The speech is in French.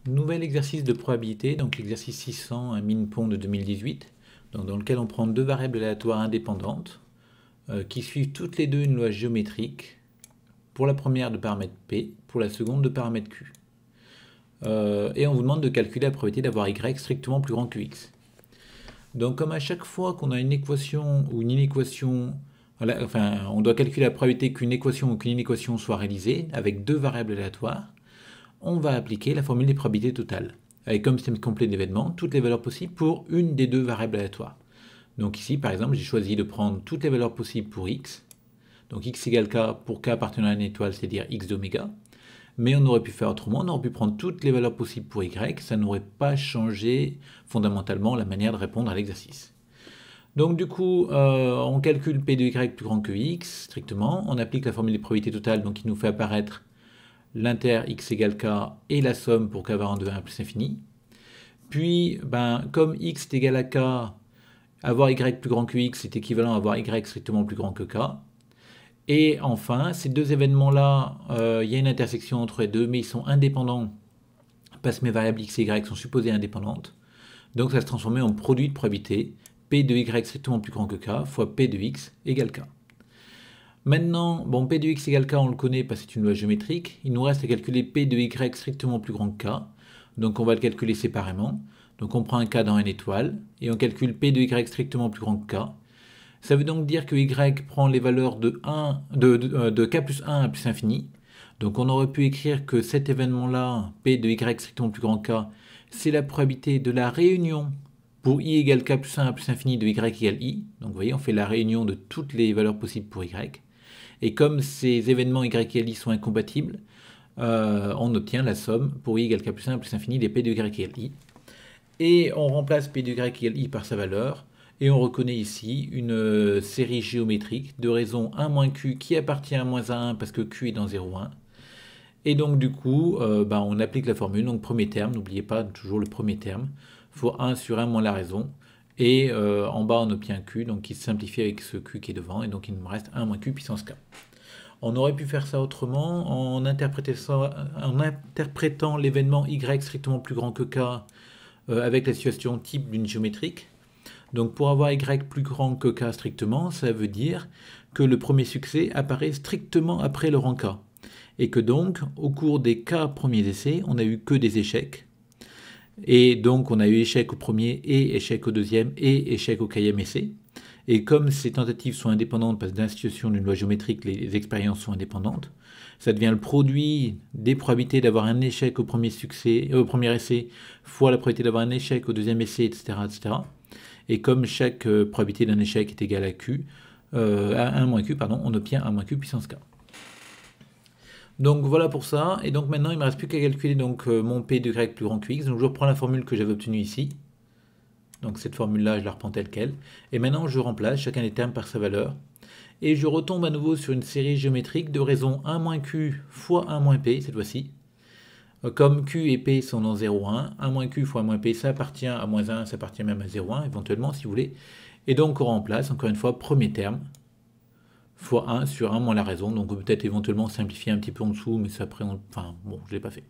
Nouvel exercice de probabilité, donc l'exercice 600, un min-pond de 2018, donc dans lequel on prend deux variables aléatoires indépendantes qui suivent toutes les deux une loi géométrique, pour la première de paramètre P, pour la seconde de paramètre Q. Et on vous demande de calculer la probabilité d'avoir Y strictement plus grand que X. Donc comme à chaque fois qu'on a une équation ou une inéquation, enfin on doit calculer la probabilité qu'une équation ou qu'une inéquation soit réalisée avec deux variables aléatoires, on va appliquer la formule des probabilités totales, avec comme système complet d'événements toutes les valeurs possibles pour une des deux variables aléatoires. Donc ici, par exemple, j'ai choisi de prendre toutes les valeurs possibles pour x, donc x égale k pour k appartenant à une étoile, c'est-à-dire x d'oméga, mais on aurait pu faire autrement, on aurait pu prendre toutes les valeurs possibles pour y, ça n'aurait pas changé fondamentalement la manière de répondre à l'exercice. Donc du coup, on calcule p de y plus grand que x, strictement, on applique la formule des probabilités totales, donc qui nous fait apparaître l'inter x égale k et la somme pour k variant de 1 plus infini. Puis, comme x est égal à k, avoir y plus grand que x est équivalent à avoir y strictement plus grand que k. Et enfin, ces deux événements-là, il y a une intersection entre les deux, mais ils sont indépendants parce que mes variables x et y sont supposées indépendantes. Donc ça se transforme en produit de probabilité, p de y strictement plus grand que k fois p de x égale k. Maintenant, bon, p de x égale k, on le connaît parce que c'est une loi géométrique. Il nous reste à calculer p de y strictement plus grand que k. Donc on va le calculer séparément. Donc on prend un k dans une étoile et on calcule p de y strictement plus grand que k. Ça veut donc dire que y prend les valeurs de k plus 1 à plus infini. Donc on aurait pu écrire que cet événement-là, p de y strictement plus grand que k, c'est la probabilité de la réunion pour i égale k plus 1 à plus infini de y égale i. Donc vous voyez, on fait la réunion de toutes les valeurs possibles pour y. Et comme ces événements y et i sont incompatibles, on obtient la somme pour i égale k plus 1 plus infini des p de y égale i. Et on remplace p de y égale i par sa valeur. Et on reconnaît ici une série géométrique de raison 1 moins q qui appartient à moins 1 parce que q est dans 0, 1. Et donc du coup, on applique la formule. Donc premier terme, n'oubliez pas toujours le premier terme, fois 1 sur 1 moins la raison. Et en bas, on obtient q, donc qui se simplifie avec ce q qui est devant, et donc il me reste 1 moins q puissance k. On aurait pu faire ça autrement, en interprétant l'événement y strictement plus grand que k avec la situation type d'une géométrique. Donc pour avoir y plus grand que k strictement, ça veut dire que le premier succès apparaît strictement après le rang k. Et que donc, au cours des k premiers essais, on n'a eu que des échecs. Et donc, on a eu échec au premier, et échec au deuxième, et échec au quatrième essai. Et comme ces tentatives sont indépendantes, parce que dans la situation d'une loi géométrique, les expériences sont indépendantes, ça devient le produit des probabilités d'avoir un échec au premier essai, fois la probabilité d'avoir un échec au deuxième essai, etc., etc. Et comme chaque probabilité d'un échec est égale à q, à 1 moins q, pardon, on obtient 1 moins q puissance k. Donc voilà pour ça, et donc maintenant il ne me reste plus qu'à calculer donc, mon p de y plus grand que x, donc je reprends la formule que j'avais obtenue ici, donc cette formule-là je la reprends telle qu'elle, et maintenant je remplace chacun des termes par sa valeur, et je retombe à nouveau sur une série géométrique de raison 1 moins q fois 1 moins p cette fois-ci. Comme q et p sont dans 0, 1, 1 moins q fois 1 moins p ça appartient à moins 1, ça appartient même à 0, 1 éventuellement si vous voulez, et donc on remplace encore une fois premier terme, fois 1 sur 1 moins la raison, donc on peut peut-être éventuellement simplifier un petit peu en dessous, mais ça après, enfin bon, je ne l'ai pas fait.